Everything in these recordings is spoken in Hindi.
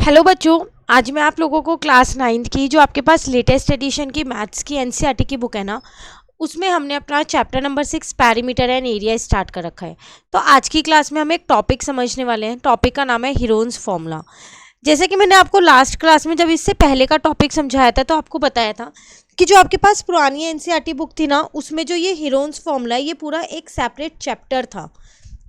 हेलो बच्चों, आज मैं आप लोगों को क्लास 9th की जो आपके पास लेटेस्ट एडिशन की मैथ्स की एनसीईआरटी की बुक है ना, उसमें हमने अपना chapter number 6 perimeter and area start कर रखा है। तो आज की क्लास में हम एक टॉपिक समझने वाले हैं। टॉपिक का नाम है हीरोन्स फॉर्मूला। जैसे कि मैंने आपको लास्ट क्लास में जब इससे पहले का टॉपिक समझाया था तो आपको बताया था कि जो आपके पास पुरानी एनसीईआरटी बुक थी ना, उसमें जो ये हीरोन्स फॉर्मूला है ये पूरा एक सेपरेट चैप्टर था।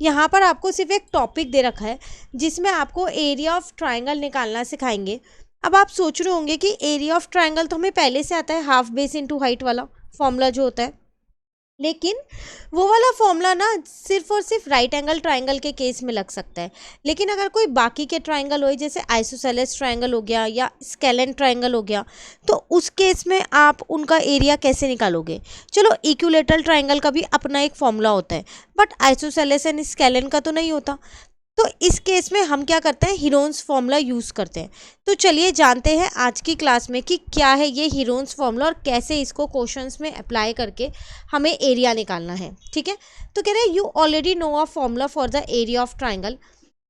यहाँ पर आपको सिर्फ एक टॉपिक दे रखा है जिसमें आपको एरिया ऑफ ट्राइंगल निकालना सिखाएंगे। अब आप सोच रहे होंगे कि एरिया ऑफ ट्राइंगल तो हमें पहले से आता है, हाफ बेस इनटू हाइट वाला फॉर्मूला जो होता है, लेकिन वो वाला फॉर्मूला ना सिर्फ और सिर्फ राइट एंगल ट्राइंगल के केस में लग सकता है। लेकिन अगर कोई बाकी के ट्राइंगल हो, जैसे आइसोसेलेस ट्राइंगल हो गया या स्केलेन ट्राइंगल हो गया, तो उस केस में आप उनका एरिया कैसे निकालोगे। चलो, इक्विलेटरल ट्राइंगल का भी अपना एक फॉर्मूला होता है, बट आइसोसेलेस एंड स्केलेन का तो नहीं होता। तो इस केस में हम क्या करते हैं, हीरोन्स फॉर्मूला यूज़ करते हैं। तो चलिए जानते हैं आज की क्लास में कि क्या है ये हीरोन्स फॉर्मूला और कैसे इसको क्वेश्चंस में अप्लाई करके हमें एरिया निकालना है। ठीक है, तो कह रहे हैं you already know a formula for the area of triangle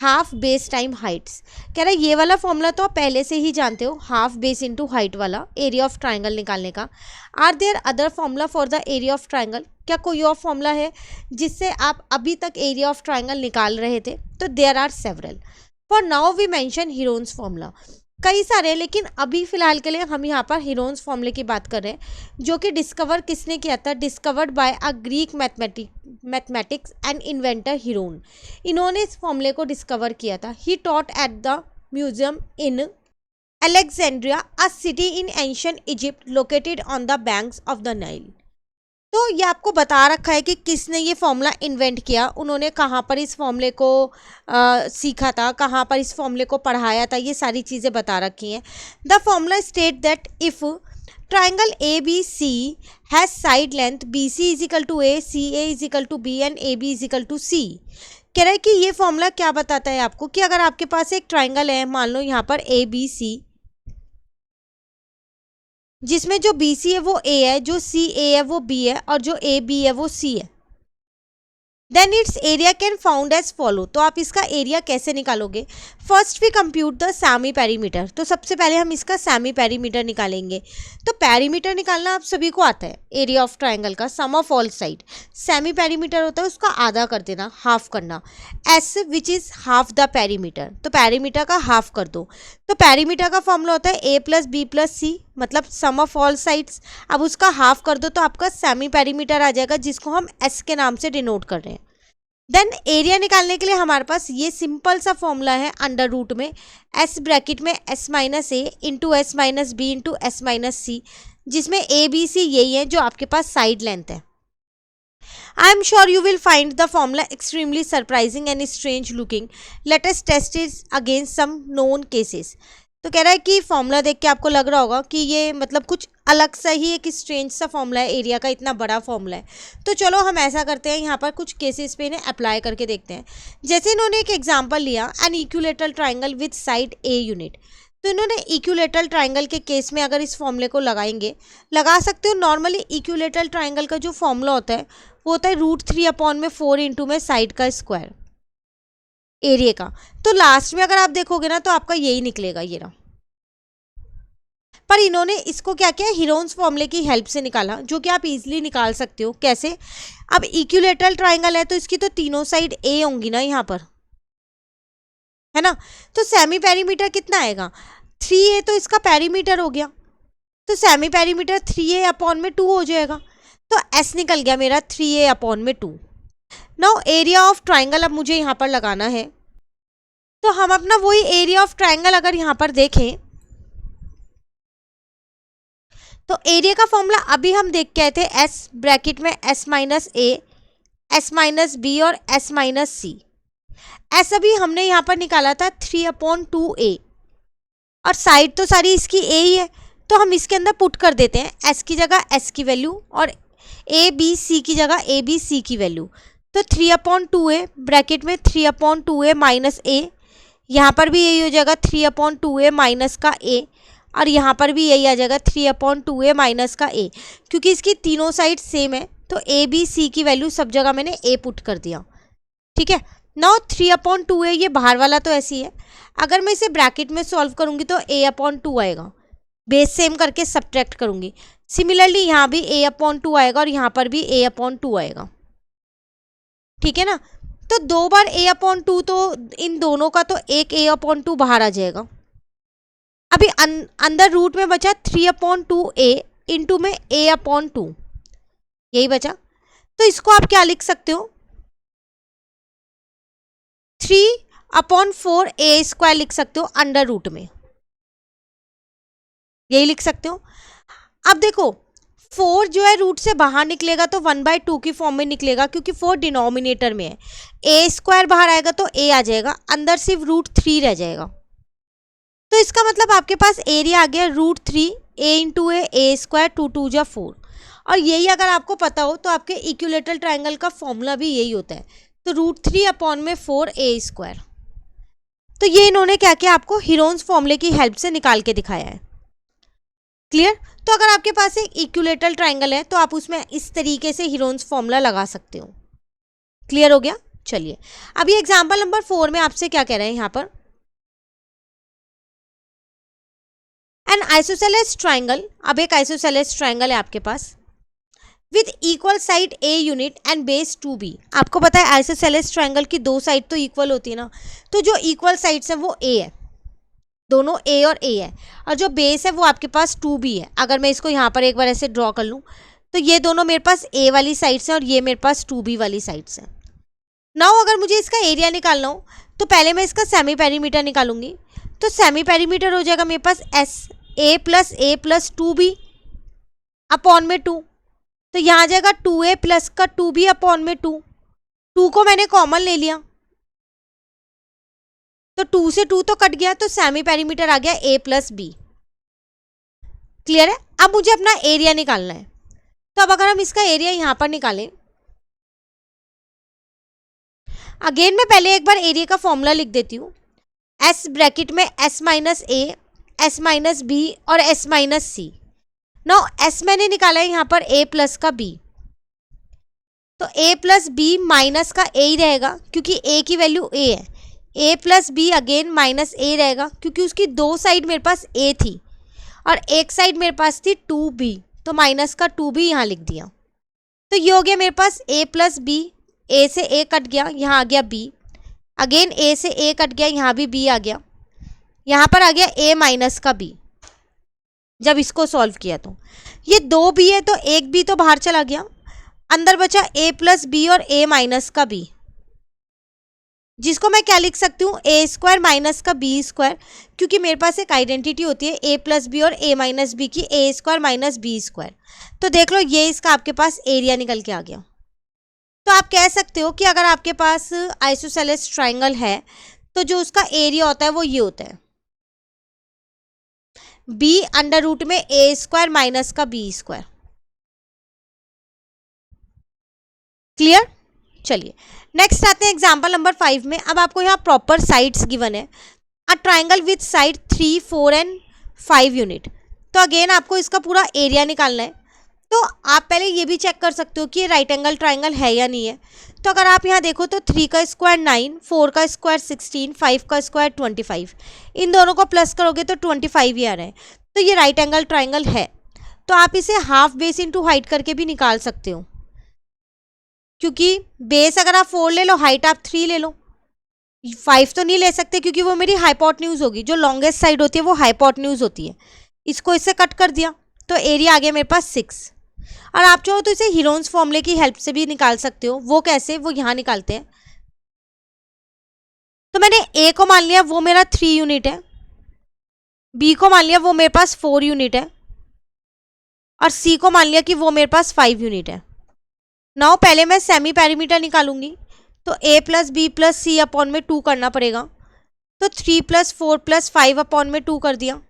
half base time Heights. कह रहा है ये वाला फॉर्मूला तो आप पहले से ही जानते हो, हाफ बेस इंटू हाइट वाला एरिया ऑफ ट्राइंगल निकालने का। Are there other formula for the area of triangle, क्या कोई और फॉर्मूला है जिससे आप अभी तक एरिया ऑफ ट्राइंगल निकाल रहे थे। तो there are several, for now we mention Heron's formula. कई सारे हैं, लेकिन अभी फिलहाल के लिए हम यहाँ पर हीरोन्स फॉर्मूले की बात कर रहे हैं, जो कि डिस्कवर किसने किया था, discovered by a Greek mathematics and inventor Heron. इन्होंने इस फॉर्मूले को डिस्कवर किया था। He taught at the museum in Alexandria, a city in ancient Egypt located on the banks of the Nile। तो ये आपको बता रखा है कि किसने ये फॉर्मूला इन्वेंट किया, उन्होंने कहाँ पर इस फॉर्मूले को सीखा था, कहाँ पर इस फॉर्मूले को पढ़ाया था, ये सारी चीज़ें बता रखी हैं। The formula state that if triangle A B C has side length B C is equal to A, C A is equal to B and A B is equal to C. कह रहा है कि ये फॉर्मूला क्या बताता है आपको कि अगर आपके पास एक ट्राइंगल है, मान लो यहाँ पर ए बी सी, जिसमें जो बी सी है वो ए है, जो सी ए है वो बी है और जो ए बी है वो सी है, then its area can found as follow. तो आप इसका एरिया कैसे निकालोगे। First we compute the semi perimeter. तो सबसे पहले हम इसका सेमी पेरीमीटर निकालेंगे। तो पेरीमीटर निकालना आप सभी को आता है, एरिया ऑफ ट्राइंगल का sum of all side. Semi perimeter होता है उसका आधा कर देना, हाफ करना, S which is half the perimeter. तो पेरीमीटर का हाफ कर दो। तो पेरीमीटर का फॉर्मूला होता है A plus B plus C, मतलब सम ऑफ ऑल साइड्स। अब उसका हाफ कर दो तो आपका सेमी पेरीमीटर आ जाएगा, जिसको हम एस के नाम से डिनोट कर रहे हैं। देन एरिया निकालने के लिए हमारे पास ये सिंपल सा फॉर्मूला है, अंडर रूट में एस ब्रैकेट में S minus A into S minus B into S minus C, जिसमें ए बी सी यही है जो आपके पास साइड लेंथ है। I am sure you will find the formula extremely surprising and strange looking. Let us test it against some known cases. तो कह रहा है कि फॉर्मूला देख के आपको लग रहा होगा कि ये मतलब कुछ अलग सा ही एक स्ट्रेंज सा फॉर्मूला है, एरिया का इतना बड़ा फॉर्मूला है। तो चलो हम ऐसा करते हैं, यहाँ पर कुछ केसेस पे इन्हें अप्लाई करके देखते हैं। जैसे इन्होंने एक एग्जांपल लिया, an equilateral triangle with side a unit. तो इन्होंने इक्विलेटरल ट्राइंगल के केस में अगर इस फॉर्मूले को लगाएंगे, लगा सकते हो। नॉर्मली इक्विलेटरल ट्राइंगल का जो फॉर्मूला होता है वो होता है √3/4 इंटू में साइड का स्क्वायर एरिया का। तो लास्ट में अगर आप देखोगे ना तो आपका यही निकलेगा, ये रहा। पर इन्होंने इसको क्या किया, हीरोन्स फॉर्मूले की हेल्प से निकाला, जो कि आप इजीली निकाल सकते हो। कैसे, अब इक्विलेटरल ट्राइंगल है तो इसकी तो तीनों साइड ए होंगी ना यहाँ पर, है ना। तो सेमी पेरीमीटर कितना आएगा, 3a, तो इसका पेरीमीटर हो गया। तो सेमी पेरीमीटर 3a/2 हो जाएगा। तो s निकल गया मेरा 3a/2। Now area of triangle अब मुझे यहाँ पर लगाना है। तो हम अपना वही एरिया ऑफ ट्राइंगल अगर यहाँ पर देखें तो एरिया का फॉर्मूला अभी हम देख के आए थे, एस ब्रैकेट में S minus A, S minus B और एस माइनस सी। एस अभी हमने यहाँ पर निकाला था 3/2a, और साइड तो सारी इसकी ए ही है, तो हम इसके अंदर पुट कर देते हैं एस की जगह एस की वैल्यू और ए बी सी की जगह ए बी सी की वैल्यू। तो 3/2a ब्रैकेट में 3/2a माइनस ए, यहाँ पर भी यही हो जाएगा 3/2a माइनस का ए, और यहाँ पर भी यही आ जाएगा 3/2a माइनस का ए। क्योंकि इसकी तीनों साइड सेम है तो ए बी सी की वैल्यू सब जगह मैंने ए पुट कर दिया। ठीक है, नाउ 3/2 है, ये बाहर वाला तो ऐसी है, अगर मैं इसे ब्रैकेट में सॉल्व करूंगी तो a/2 आएगा, बेस सेम करके सब्ट्रैक्ट करूंगी। सिमिलरली यहाँ भी a/2 आएगा और यहाँ पर भी a/2 आएगा, ठीक है ना। तो 2 बार a/2, तो इन दोनों का तो एक a/2 बाहर आ जाएगा। अभी अंदर रूट में बचा 3/2a इंटू में a/2, यही बचा। तो इसको आप क्या लिख सकते हो, 3/4a² लिख सकते हो अंडर रूट में, यही लिख सकते हो। अब देखो 4 जो है रूट से बाहर निकलेगा तो 1/2 की फॉर्म में निकलेगा, क्योंकि 4 डिनोमिनेटर में है। a² बाहर आएगा तो a आ जाएगा, अंदर सिर्फ √3 रह जाएगा। तो इसका मतलब आपके पास एरिया आ गया √3 a इंटू a² 2 2 जा 4। और यही अगर आपको पता हो तो आपके इक्विलेटरल ट्राइंगल का फॉर्मूला भी यही होता है, तो √3/4a²। तो ये इन्होंने क्या किया, आपको हीरोन्स फॉर्मूले की हेल्प से निकाल के दिखाया है। क्लियर। तो अगर आपके पास एक इक्विलेटरल ट्राइंगल है तो आप उसमें इस तरीके से हीरोन्स फॉर्मूला लगा सकते हो। क्लियर हो गया। चलिए अभी एग्जांपल नंबर 4 में आपसे क्या कह रहे हैं, यहाँ पर एन आइसोसेलेस ट्राइंगल। अब एक आइसोसेलेस ट्राइंगल है आपके पास with equal side a unit and base 2b। आपको पता है आइसोसेलेस ट्राइंगल की दो साइड तो इक्वल होती है ना, तो जो इक्वल साइड्स हैं वो a है, दोनों a और a है, और जो बेस है वो आपके पास 2b है। अगर मैं इसको यहाँ पर एक बार ऐसे ड्रॉ कर लूँ तो ये दोनों मेरे पास a वाली साइड्स हैं और ये मेरे पास 2b वाली साइड्स हैं। नाउ अगर मुझे इसका एरिया निकालना हो तो पहले मैं इसका सेमी पेरीमीटर निकालूंगी। तो सेमी पेरीमीटर हो जाएगा मेरे पास a + 2b अपॉन में 2। तो यहाँ आ जाएगा 2a प्लस का 2b अपॉन में 2। 2 को मैंने कॉमन ले लिया तो 2 से 2 तो कट गया, तो सेमी पेरीमीटर आ गया a + b। क्लियर है। अब मुझे अपना एरिया निकालना है, तो अब अगर हम इसका एरिया यहाँ पर निकालें, अगेन मैं पहले एक बार एरिया का फॉर्मूला लिख देती हूँ। s ब्रैकेट में s - a, s - b और s - c। नाउ s मैंने निकाला है यहाँ पर a प्लस का b, तो a प्लस b माइनस का a ही रहेगा क्योंकि a की वैल्यू a है। a plus b again minus a रहेगा क्योंकि उसकी दो साइड मेरे पास a थी और एक साइड मेरे पास थी 2b, तो माइनस का 2b यहाँ लिख दिया। तो ये हो गया मेरे पास a प्लस b, a से a कट गया, यहाँ आ गया b, अगेन a से a कट गया, यहाँ भी b आ गया, यहाँ पर आ गया a माइनस का b। जब इसको सॉल्व किया तो ये 2b है तो एक b तो बाहर चला गया, अंदर बचा a प्लस b और a माइनस का b, जिसको मैं क्या लिख सकती हूँ, a² माइनस का b², क्योंकि मेरे पास एक आइडेंटिटी होती है a प्लस बी और a माइनस बी की, a² माइनस b²। तो देख लो ये इसका आपके पास एरिया निकल के आ गया। तो आप कह सकते हो कि अगर आपके पास आइसोसेलेस ट्राइंगल है तो जो उसका एरिया होता है वो ये होता है b अंडर रूट में a² माइनस का b²। क्लियर। चलिए नेक्स्ट आते हैं एग्जांपल नंबर 5 में। अब आपको यहाँ प्रॉपर साइड्स गिवन है, a triangle with side 3, 4 and 5 unit. तो अगेन आपको इसका पूरा एरिया निकालना है। तो आप पहले ये भी चेक कर सकते हो कि ये राइट एंगल ट्राइंगल है या नहीं है। तो अगर आप यहाँ देखो तो 3 का स्क्वायर 9, 4 का स्क्वायर 16, 5 का स्क्वायर 25, इन दोनों को प्लस करोगे तो 25 ही आ रहा है। तो ये राइट एंगल ट्राइंगल है। तो आप इसे हाफ बेस इंटू हाइट करके भी निकाल सकते हो, क्योंकि बेस अगर आप 4 ले लो, हाइट आप 3 ले लो। 5 तो नहीं ले सकते क्योंकि वो मेरी हाइपोटेन्यूज होगी, जो लॉन्गेस्ट साइड होती है वो हाइपोटेन्यूज होती है। इसको इससे कट कर दिया तो एरिया आ गया मेरे पास 6। और आप चाहो तो इसे हीरोन्स फॉर्मूले की हेल्प से भी निकाल सकते हो। वो कैसे, वो यहाँ निकालते हैं। तो मैंने a को मान लिया वो मेरा 3 यूनिट है, b को मान लिया वो मेरे पास 4 यूनिट है, और c को मान लिया कि वो मेरे पास 5 यूनिट है। नाउ पहले मैं सेमी पेरीमीटर निकालूंगी, तो a plus B plus C upon में 2 करना पड़ेगा। तो 3 + 4 + 5 अपॉन में 2 कर दिया,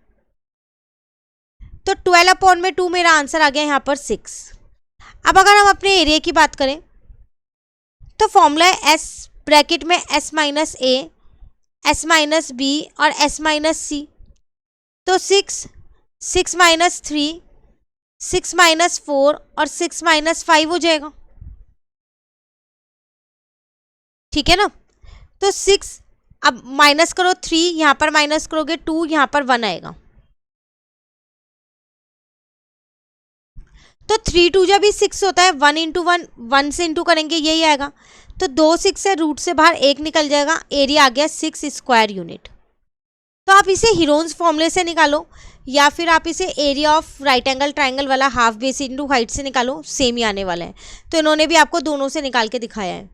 तो 12 अपॉन में 2 मेरा आंसर आ गया यहाँ पर 6। अब अगर हम अपने एरिया की बात करें तो फॉर्मूला है s ब्रैकेट में s - a, s - b और s - c। तो 6, 6 - 3, 6 - 4 और 6 - 5 हो जाएगा। ठीक है ना। तो 6, अब माइनस करो 3, यहाँ पर माइनस करोगे 2, यहाँ पर 1 आएगा। तो 3 2 जब भी 6 होता है, 1 इंटू 1, 1 से इंटू करेंगे यही आएगा। तो 2 6 से रूट से बाहर 1 निकल जाएगा, एरिया आ गया 6 स्क्वायर यूनिट। तो आप इसे हीरोन्स फॉर्मूले से निकालो, या फिर आप इसे area of right angle triangle वाला हाफ बेस इंटू हाइट से निकालो, सेम ही आने वाला है। तो इन्होंने भी आपको दोनों से निकाल के दिखाया है।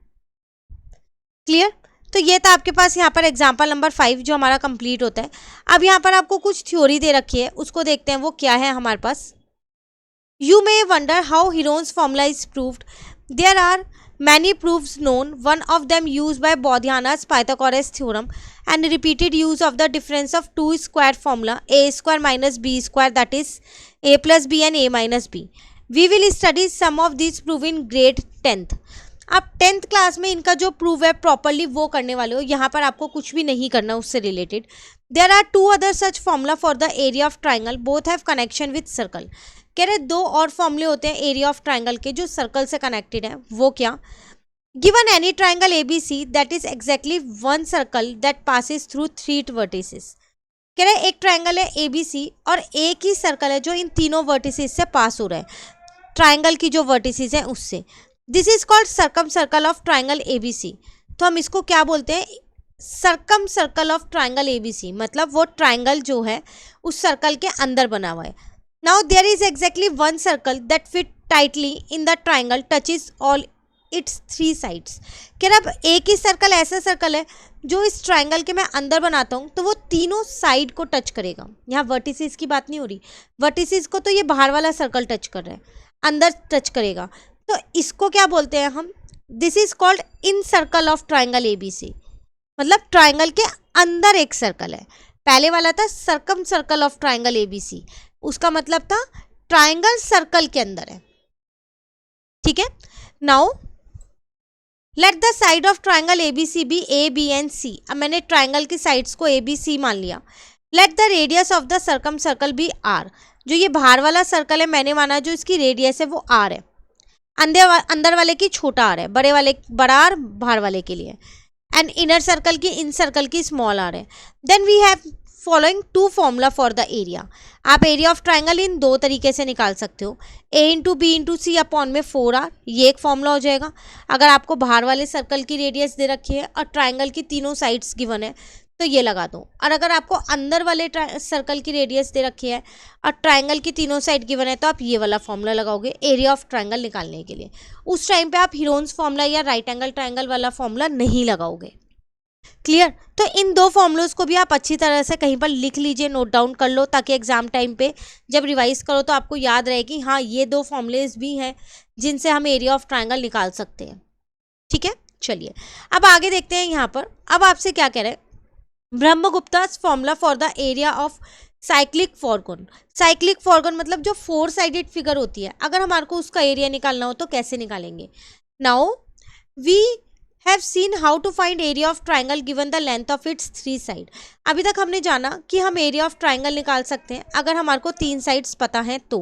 क्लियर? तो ये था आपके पास यहाँ पर एग्जाम्पल नंबर 5 जो हमारा कंप्लीट होता है। अब यहाँ पर आपको कुछ थ्योरी दे रखी है, उसको देखते हैं वो क्या है हमारे पास। You may wonder how Heron's formula is proved. There are many proofs known. One of them used by Bodhiana's Pythagoras theorem and repeated use of the difference of two square formula a square minus b square, that is a plus b and a minus b. We will study some of these proof in grade 10th. आप 10th क्लास में इनका जो प्रूव है प्रॉपरली वो करने वाले हो, यहाँ पर आपको कुछ भी नहीं करना उससे related. There are 2 other such formula for the area of triangle, both have connection with circle. कह रहे 2 और फॉर्मूले होते हैं एरिया ऑफ ट्राइंगल के जो सर्कल से कनेक्टेड है। वो क्या? Given any triangle ABC that is exactly one circle that passes through 3 vertices. कह रहे एक ट्राइंगल है ABC और एक ही सर्कल है जो इन तीनों वर्टिसेस से पास हो रहा है, ट्राइंगल की जो वर्टिसेस हैं उससे। This is called circum circle of triangle ABC। तो हम इसको क्या बोलते हैं? Circum circle of triangle ABC, मतलब वो ट्राइंगल जो है उस सर्कल के अंदर बना हुआ है। Now there is exactly one circle that fit tightly in the triangle touches all its 3 sides. क्या अब एक ही सर्कल ऐसा सर्कल है जो इस ट्राइंगल के मैं अंदर बनाता हूँ तो वो तीनों साइड को टच करेगा। यहाँ वर्टिसेस की बात नहीं हो रही, वर्टिसेस को तो ये बाहर वाला सर्कल टच कर रहा है, अंदर टच करेगा। तो इसको क्या बोलते हैं हम? This is called in circle of triangle ABC, मतलब ट्राइंगल के अंदर एक सर्कल है। पहले वाला था circum circle of triangle ABC, उसका मतलब था ट्राइंगल सर्कल के अंदर है। ठीक है। Now let the side of triangle ABC B A B and C। अब मैंने ट्राइंगल की साइड्स को A B C मान लिया। Let the radius of the circumcircle be R। जो ये बाहर वाला सर्कल है मैंने माना जो इसकी रेडियस है वो R है, अंदर वाले की छोटा R है, बड़े वाले बड़ा R बाहर वाले के लिए, एंड इनर सर्कल की इन सर्कल की स्मॉल R है। Then we have following 2 formula for the area. आप एरिया ऑफ ट्राइंगल इन 2 तरीके से निकाल सकते हो, A into B into C upon में 4R, ये एक फॉर्मूला हो जाएगा। अगर आपको बाहर वाले सर्कल की रेडियस दे रखी है और ट्राइंगल की तीनों साइड्स गिवन है तो ये लगा दो, और अगर आपको अंदर वाले सर्कल की रेडियस दे रखी है और ट्राइंगल की तीनों साइड गिवन है तो आप ये वाला फॉर्मूला लगाओगे एरिया ऑफ ट्राइंगल निकालने के लिए। उस टाइम पे आप हीरोन्स फॉर्मूला या राइट एंगल ट्राइंगल वाला फॉर्मूला नहीं लगाओगे। क्लियर? तो इन 2 फॉर्मूलोज को भी आप अच्छी तरह से कहीं पर लिख लीजिए, नोट डाउन कर लो, ताकि एग्जाम टाइम पे जब रिवाइज करो तो आपको याद रहे कि हाँ ये 2 फॉर्मूलेज भी हैं जिनसे हम एरिया ऑफ ट्राइंगल निकाल सकते हैं। ठीक है, चलिए अब आगे देखते हैं। यहाँ पर अब आपसे क्या कह रहे हैं? Brahmagupta's formula for the area of cyclic fourgon. Cyclic fourgon मतलब जो 4 साइडेड फिगर होती है, अगर हमारे को उसका एरिया निकालना हो तो कैसे निकालेंगे? Now we have seen how to find area of triangle given the length of its 3 side। अभी तक हमने जाना कि हम एरिया ऑफ ट्राइंगल निकाल सकते हैं अगर हमारे को 3 साइड्स पता हैं तो।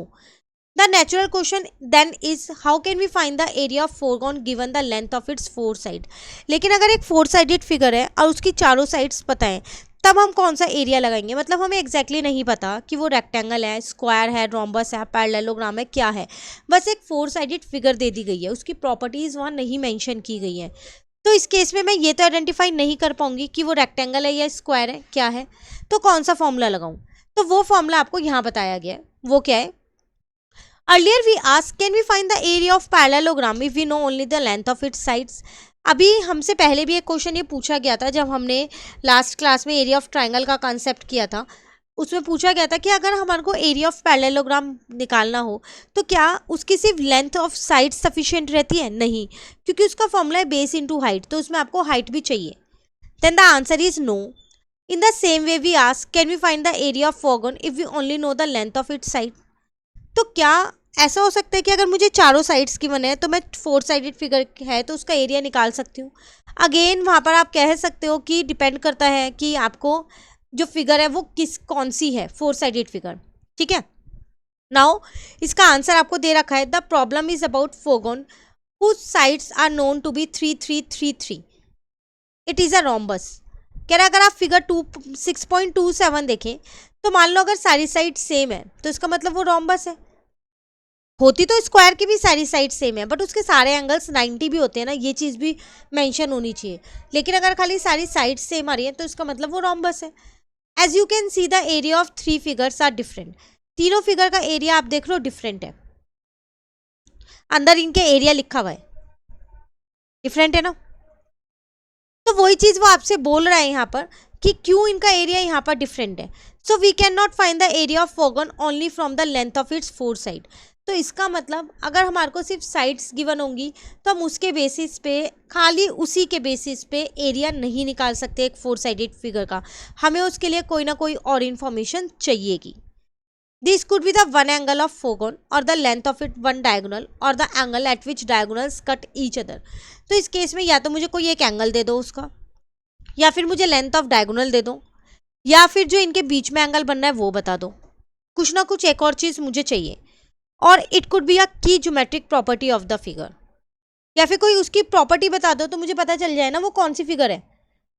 The natural question then is how can we find the area of फोरगोन given the length of its 4 side. लेकिन अगर एक 4 साइडेड फिगर है और उसकी चारों साइड्स पता है तब हम कौन सा एरिया लगाएंगे? मतलब हमें एग्जैक्टली नहीं पता कि वो रेक्टेंगल है, स्क्वायर है, रोम्बस है, पैरेललोग्राम है, क्या है, बस एक 4 साइडेड फिगर दे दी गई है, उसकी प्रॉपर्टीज वहाँ नहीं मेंशन की गई है। तो इस केस में मैं ये तो आइडेंटिफाई नहीं कर पाऊंगी कि वो रेक्टेंगल है या स्क्वायर है, क्या है, तो कौन सा फॉर्मूला लगाऊं? तो वो फॉर्मूला आपको यहाँ बताया गया है। वो क्या है? Earlier we ask can we find the area of parallelogram if we know only the length of its sides. अभी हमसे पहले भी एक क्वेश्चन ये पूछा गया था जब हमने लास्ट क्लास में एरिया ऑफ ट्राइंगल का कॉन्सेप्ट किया था। उसमें पूछा गया था कि अगर हमारे को एरिया ऑफ पैरेललोग्राम निकालना हो तो क्या उसकी सिर्फ लेंथ ऑफ साइड सफिशिएंट रहती है? नहीं, क्योंकि उसका फॉर्मूला है बेस इनटू हाइट, तो उसमें आपको हाइट भी चाहिए। Then the answer is no. In the same way we ask can we find the area of फोरगोन if we only know the length of its side. तो क्या ऐसा हो सकता है कि अगर मुझे चारों साइड्स की बने तो मैं 4 साइडेड फिगर है तो उसका एरिया निकाल सकती हूँ? अगेन वहाँ पर आप कह सकते हो कि डिपेंड करता है कि आपको जो फिगर है वो कौन सी है, 4 साइडेड फिगर। ठीक है। नाउ इसका आंसर आपको दे रखा है, द प्रॉब्लम इज अबाउट फोरगोन whose sides are known to be 3 3 3 3। It is a rhombus. कह रहा अगर आप फिगर 6.27 देखें तो मान लो अगर सारी साइड सेम है तो इसका मतलब वो रोम्बस है। होती तो स्क्वायर की भी सारी साइड सेम है बट उसके सारे एंगल्स 90 भी होते हैं ना, ये चीज़ भी मेंशन होनी चाहिए। लेकिन अगर खाली सारी साइड सेम आ रही है तो इसका मतलब वो रोम्बस है। As you can see the area of 3 figures are different. तीनों फिगर का एरिया आप देख लो डिफरेंट है, अंदर इनके एरिया लिखा हुआ है, डिफरेंट है ना। तो वही चीज़ वो आपसे बोल रहा है यहाँ पर कि क्यों इनका एरिया यहाँ पर डिफरेंट है। So we can not find the area of फोगन only from the length of its 4 side. तो इसका मतलब अगर हमारे को सिर्फ साइड्स गिवन होंगी तो हम उसके बेसिस पे, खाली उसी के बेसिस पे एरिया नहीं निकाल सकते एक 4 साइडेड फिगर का। हमें उसके लिए कोई ना कोई और इन्फॉर्मेशन चाहिएगी। This could be the one angle of फोगन और the length of it one diagonal और the angle at which diagonals cut each other. तो इस केस में या तो मुझे कोई एक एंगल दे दो उसका, या फिर मुझे लेंथ ऑफ डायगोनल दे दो, या फिर जो इनके बीच में एंगल बनना है वो बता दो। कुछ ना कुछ एक और चीज़ मुझे चाहिए। और इट कुड बी अ की geometric property of the figure, या फिर कोई उसकी प्रॉपर्टी बता दो तो मुझे पता चल जाए ना वो कौन सी फिगर है।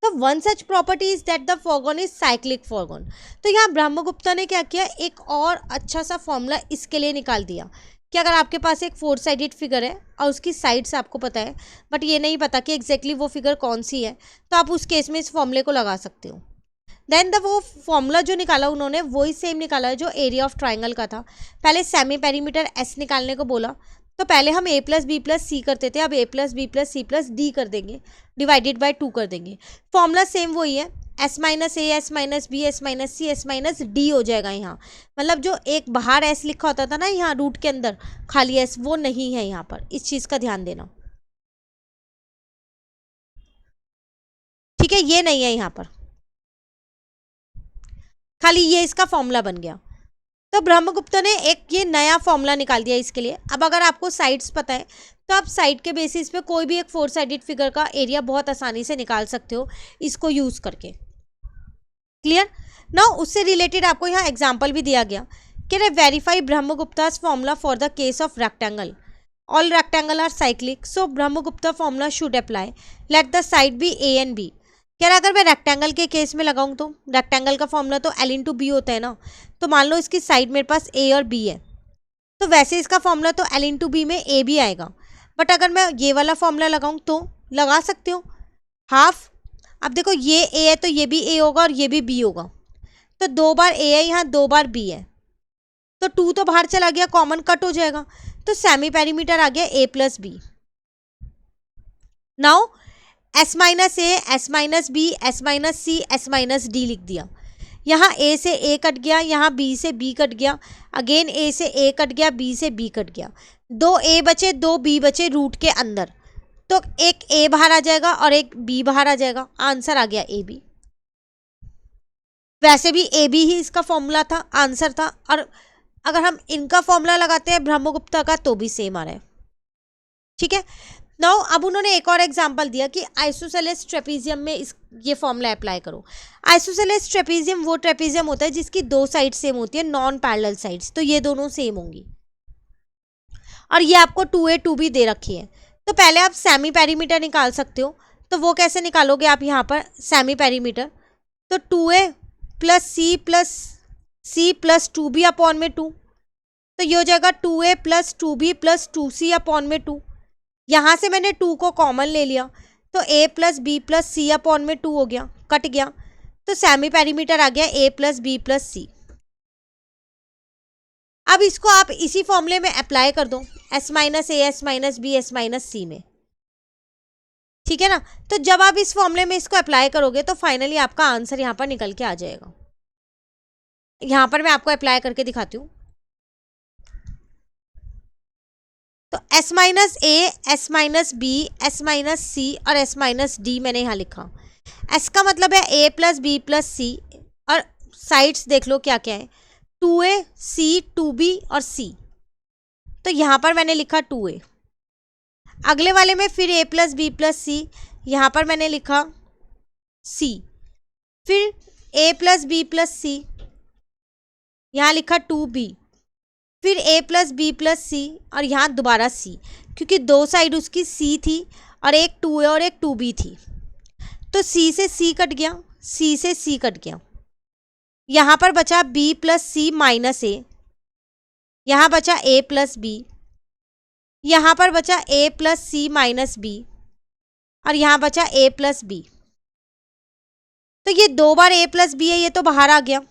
तो one such property is that the polygon is cyclic polygon. तो यहाँ ब्रह्मगुप्ता ने क्या किया, एक और अच्छा सा फॉर्मूला इसके लिए निकाल दिया कि अगर आपके पास एक 4 साइडेड फिगर है और उसकी साइड्स आपको पता है बट ये नहीं पता कि एग्जैक्टली वो फिगर कौन सी है, तो आप उस केस में इस फॉर्मूले को लगा सकते हो। देन वो फॉर्मूला जो निकाला उन्होंने वही सेम निकाला है जो एरिया ऑफ ट्राइंगल का था। पहले सेमी पेरीमीटर एस निकालने को बोला तो पहले हम a plus B plus C करते थे, अब a plus B plus C plus D कर देंगे, डिवाइडेड बाय 2 कर देंगे। फॉर्मूला सेम वही है, s minus A S minus B S minus C S minus D हो जाएगा। यहाँ मतलब जो एक बाहर s लिखा होता था ना यहाँ रूट के अंदर खाली s, वो नहीं है यहाँ पर, इस चीज़ का ध्यान देना, ठीक है। ये नहीं है यहाँ पर, खाली ये इसका फॉर्मूला बन गया। तो ब्रह्मगुप्त ने एक ये नया फॉर्मूला निकाल दिया इसके लिए। अब अगर आपको साइड्स पता है तो आप साइड के बेसिस पे कोई भी एक 4 साइडेड फिगर का एरिया बहुत आसानी से निकाल सकते हो इसको यूज़ करके। क्लियर ना। उससे रिलेटेड आपको यहाँ एग्जाम्पल भी दिया गया कि verify Brahmagupta's formula for the case of rectangle, all rectangle are cyclic so Brahmagupta formula should apply, let the side be A and B. कह रहा अगर मैं रेक्टेंगल के केस में लगाऊं तो रेक्टेंगल का फॉर्मूला तो L इंटू बी होता है ना, तो मान लो इसकी साइड मेरे पास A और B है तो वैसे इसका फॉर्मूला तो L इंटू बी में A भी आएगा। बट अगर मैं ये वाला फॉर्मूला लगाऊं तो लगा सकते हो हाफ। अब देखो ये A है तो ये भी A होगा और ये भी B होगा, तो 2 बार A है यहाँ 2 बार B है, तो 2 तो बाहर चला गया, कॉमन कट हो जाएगा, तो सेमी पेरीमीटर आ गया A plus B. Now S minus A S minus B S minus C S minus D लिख दिया। यहाँ ए से ए कट गया, यहाँ बी से बी कट गया, अगेन ए से ए कट गया, बी से बी कट गया, 2 ए बचे 2 बी बचे रूट के अंदर, तो एक ए बाहर आ जाएगा और एक बी बाहर आ जाएगा, आंसर आ गया ए बी। वैसे भी ए बी ही इसका फॉर्मूला था, आंसर था, और अगर हम इनका फॉर्मूला लगाते हैं ब्रह्मगुप्ता का तो भी सेम आ रहा है, ठीक है। नाउ अब उन्होंने एक और एग्जांपल दिया कि आइसोसेलेस ट्रेपीजियम में ये फॉर्मूला अप्लाई करो। आइसोसेलेस ट्रेपीजियम वो ट्रेपीजियम होता है जिसकी 2 साइड सेम होती है, नॉन पैरेलल साइड्स, तो ये दोनों सेम होंगी और ये आपको 2a 2b दे रखी है। तो पहले आप सेमी पेरीमीटर निकाल सकते हो, तो वो कैसे निकालोगे आप यहाँ पर सेमी पेरीमीटर, तो 2a plus c plus 2b upon में 2, तो ये हो जाएगा 2a plus 2b plus 2c upon में 2। यहाँ से मैंने 2 को कॉमन ले लिया तो a plus B plus C upon में 2 हो गया, कट गया, तो सेमी पेरीमीटर आ गया a प्लस बी प्लस सी। अब इसको आप इसी फॉर्मूले में अप्लाई कर दो s minus A S minus B S minus C में, ठीक है ना। तो जब आप इस फॉर्मूले में इसको अप्लाई करोगे तो फाइनली आपका आंसर यहाँ पर निकल के आ जाएगा। यहाँ पर मैं आपको अप्लाई करके दिखाती हूँ। तो s minus A S minus B S minus C और s माइनस डी मैंने यहाँ लिखा। s का मतलब है a प्लस बी प्लस सी, और साइड्स देख लो क्या क्या है, 2a c 2b और c, तो यहाँ पर मैंने लिखा 2a। अगले वाले में फिर a प्लस बी प्लस सी, यहाँ पर मैंने लिखा c, फिर a प्लस बी प्लस सी, यहाँ लिखा 2b, फिर a प्लस बी प्लस सी और यहाँ दोबारा c, क्योंकि 2 साइड उसकी c थी और एक 2a और एक 2b थी। तो सी से सी कट गया, सी से सी कट गया, यहां पर बचा बी प्लस सी माइनस ए, यहां बचा ए प्लस बी, यहां पर बचा ए प्लस सी माइनस बी, और यहां बचा ए प्लस बी। तो ये 2 बार ए प्लस बी है, ये तो बाहर आ गया।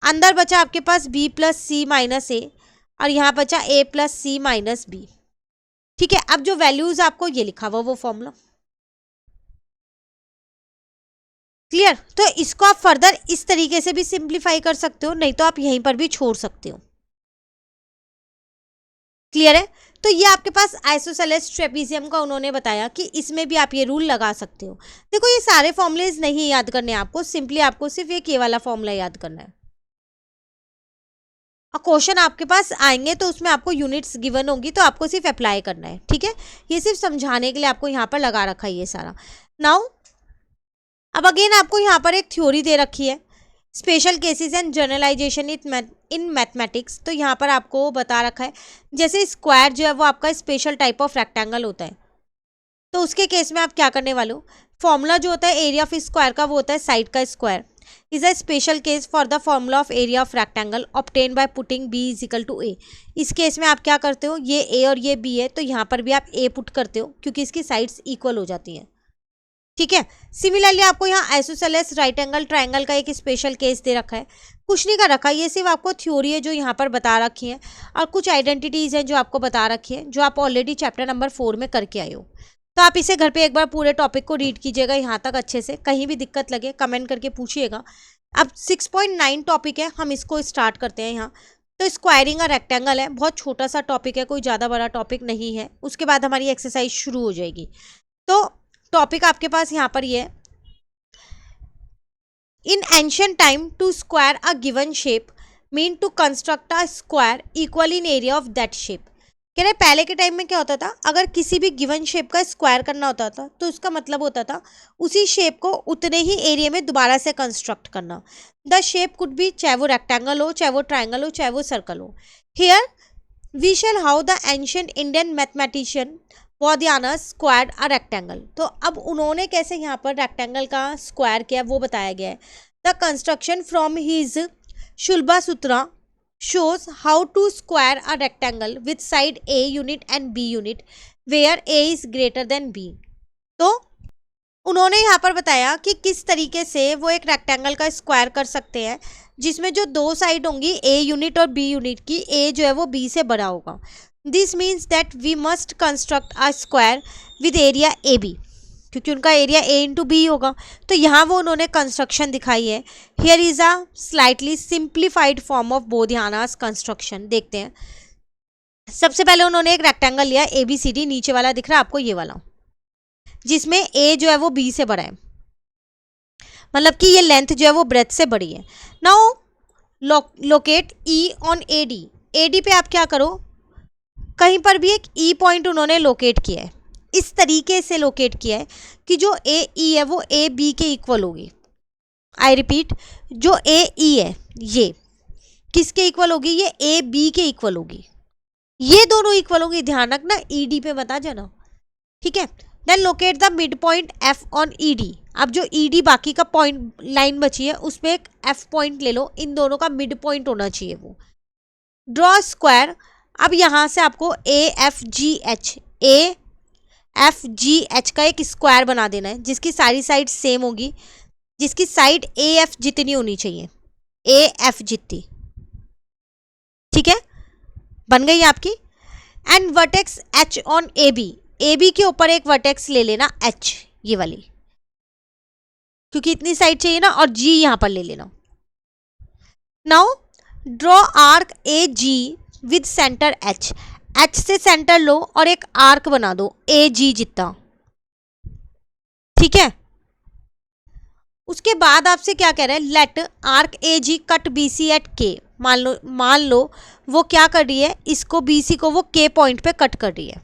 अंदर बचा आपके पास बी प्लस सी माइनस ए, और यहां बचा ए प्लस सी माइनस बी। ठीक है, अब जो वैल्यूज आपको ये लिखा हुआ वो फॉर्मूला क्लियर। तो इसको आप फर्दर इस तरीके से भी सिंप्लीफाई कर सकते हो, नहीं तो आप यहीं पर भी छोड़ सकते हो। क्लियर है। तो ये आपके पास आइसोसेलेस ट्रेपीजियम का उन्होंने बताया कि इसमें भी आप ये रूल लगा सकते हो। देखो ये सारे फॉर्मूलेज नहीं याद करने आपको, सिंपली आपको सिर्फ एक ये वाला फॉर्मूला याद करना है। और क्वेश्चन आपके पास आएंगे तो उसमें आपको यूनिट्स गिवन होंगी, तो आपको सिर्फ अप्लाई करना है। ठीक है, ये सिर्फ समझाने के लिए आपको यहाँ पर लगा रखा है ये सारा। नाउ अब अगेन आपको यहाँ पर एक थ्योरी दे रखी है, special cases and generalisation in mathematics. तो यहाँ पर आपको बता रखा है जैसे स्क्वायर जो है वो आपका स्पेशल टाइप ऑफ रेक्टेंगल होता है, तो उसके केस में आप क्या करने वाले हो, फॉर्मूला जो होता है एरिया ऑफ स्क्वायर का वो होता है साइड का square, is a special case for the formula of area of rectangle obtain by putting B is equal to A. इस केस में आप क्या करते हो, ये ए और ये बी है, तो यहाँ पर भी आप ए पुट करते हो क्योंकि इसकी साइड्स इक्वल हो जाती हैं। ठीक है, सिमिलरली आपको यहाँ आइसोसेलेस राइट एंगल ट्राइंगल का एक स्पेशल केस दे रखा है, कुछ नहीं कर रखा, ये सिर्फ आपको थ्योरी है जो यहाँ पर बता रखी है, और कुछ आइडेंटिटीज हैं जो आपको बता रखी है, जो आप ऑलरेडी चैप्टर नंबर 4 में करके आए हो। तो आप इसे घर पे एक बार पूरे टॉपिक को रीड कीजिएगा यहाँ तक अच्छे से, कहीं भी दिक्कत लगे कमेंट करके पूछिएगा। अब 6.9 टॉपिक है, हम इसको स्टार्ट करते हैं यहाँ। तो स्क्वायरिंग और रेक्टेंगल है, बहुत छोटा सा टॉपिक है, कोई ज़्यादा बड़ा टॉपिक नहीं है। उसके बाद हमारी एक्सरसाइज शुरू हो जाएगी। तो टॉपिक आपके पास यहाँ पर ये है, in ancient time to square a given shape mean to construct a square equal in area of that shape. कह रहे पहले के टाइम में क्या होता था, अगर किसी भी गिवन शेप का स्क्वायर करना होता था तो उसका मतलब होता था उसी शेप को उतने ही एरिया में दोबारा से कंस्ट्रक्ट करना। द शेप कुड बी, चाहे वो रेक्टेंगल हो, चाहे वो ट्राइंगल हो, चाहे वो सर्कल हो। Here we shall how the ancient Indian mathematician Baudhayana squared a rectangle. तो अब उन्होंने कैसे यहाँ पर रेक्टेंगल का स्क्वायर किया वो बताया गया है। The construction from his Shulba Sutra shows how to square a rectangle with side A unit and B unit where A is greater than B। तो उन्होंने यहाँ पर बताया कि किस तरीके से वो एक रेक्टेंगल का स्क्वायर कर सकते हैं जिसमें जो 2 साइड होंगी A यूनिट और B यूनिट की, A जो है वो B से बड़ा होगा। This means that we must construct a square with area AB, क्योंकि उनका एरिया A इंटू बी होगा। तो यहाँ वो उन्होंने कंस्ट्रक्शन दिखाई है। Here is a slightly simplified form of Baudhayana's construction. देखते हैं, सबसे पहले उन्होंने एक रेक्टेंगल लिया ABCD, नीचे वाला दिख रहा है आपको ये वाला, जिसमें A जो है वो B से बड़ा है, मतलब कि ये लेंथ जो है वो ब्रेथ से बड़ी है। Now locate E on AD। AD पे आप क्या करो, कहीं पर भी एक E पॉइंट उन्होंने लोकेट किया है, इस तरीके से लोकेट किया है कि जो AE है वो AB के इक्वल होगी। आई रिपीट, जो AE है ये किसके इक्वल होगी, ये AB के इक्वल होगी, ये दोनों इक्वल होगी। ध्यान रखना ED पे बता जाना। ठीक है, then locate the mid point F on ED। अब जो ED बाकी का पॉइंट लाइन बची है उस पर एक F पॉइंट ले लो, इन दोनों का मिड पॉइंट होना चाहिए वो। Draw square. अब यहाँ से आपको AFGH का एक स्क्वायर बना देना है जिसकी सारी साइड सेम होगी, जिसकी साइड AF जितनी होनी चाहिए, AF जितनी। ठीक है, बन गई आपकी। And vertex H on AB के ऊपर एक वर्टेक्स ले लेना H, ये वाली, क्योंकि इतनी साइड चाहिए ना, और G यहां पर ले लेना। Now draw arc AG with centre H से सेंटर लो और एक आर्क बना दो AG जितना। ठीक है, उसके बाद आपसे क्या कह रहा है, let arc AG cut BC at K। मान लो वो क्या कर रही है, इसको BC को वो K पॉइंट पे कट कर रही है।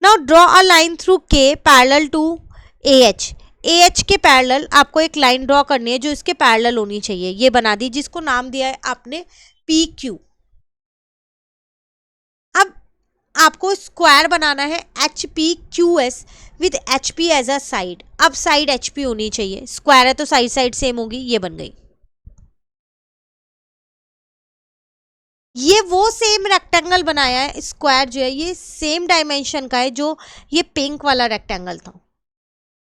Now draw a line through K parallel to AH के पैरेलल आपको एक लाइन ड्रॉ करनी है जो इसके पैरेलल होनी चाहिए, ये बना दी, जिसको नाम दिया है आपने PQ। अब आपको स्क्वायर बनाना है HPQS with HP as a side. अब साइड HP होनी चाहिए, स्क्वायर है तो साइड साइड सेम होगी, ये बन गई। ये वो सेम रेक्टेंगल बनाया है, स्क्वायर जो है ये सेम डायमेंशन का है जो ये पिंक वाला रेक्टेंगल था।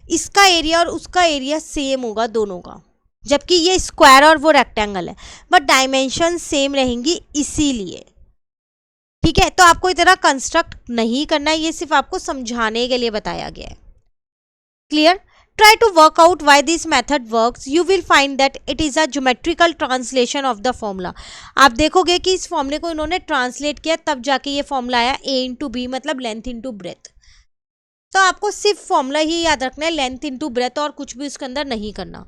इसका एरिया और उसका एरिया सेम होगा दोनों का, जबकि ये स्क्वायर और वो रेक्टेंगल है, बट डायमेंशन सेम रहेंगी इसीलिए। ठीक है, तो आपको इतना कंस्ट्रक्ट नहीं करना है, ये सिर्फ आपको समझाने के लिए बताया गया है। Clear? Try to work out why this method works. You will find that it is a geometrical translation of the formula. आप देखोगे कि इस फॉर्मूले को इन्होंने ट्रांसलेट किया तब जाके ये फॉर्मूला आया a इंटू बी मतलब लेंथ इंटू ब्रेथ। तो आपको सिर्फ फॉर्मूला ही याद रखना है, लेंथ इंटू ब्रेथ, और कुछ भी उसके अंदर नहीं करना।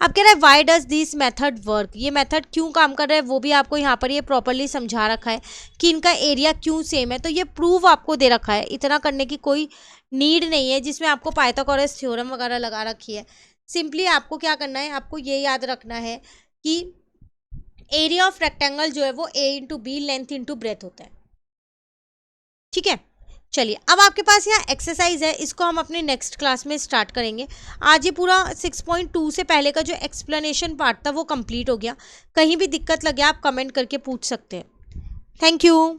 अब कह रहा है why does this method work, ये मेथड क्यों काम कर रहा है वो भी आपको यहाँ पर ये प्रॉपरली समझा रखा है कि इनका एरिया क्यों सेम है। तो ये प्रूव आपको दे रखा है, इतना करने की कोई नीड नहीं है जिसमें आपको पाइथागोरस थ्योरम वगैरह लगा रखी है। सिंपली आपको क्या करना है, आपको ये याद रखना है कि एरिया ऑफ रेक्टेंगल जो है वो a into B length into breadth होता है। ठीक है, चलिए अब आपके पास यहाँ एक्सरसाइज है, इसको हम अपने नेक्स्ट क्लास में स्टार्ट करेंगे। आज ये पूरा 6.2 से पहले का जो एक्सप्लेनेशन पार्ट था वो कंप्लीट हो गया। कहीं भी दिक्कत लगे आप कमेंट करके पूछ सकते हैं। Thank you.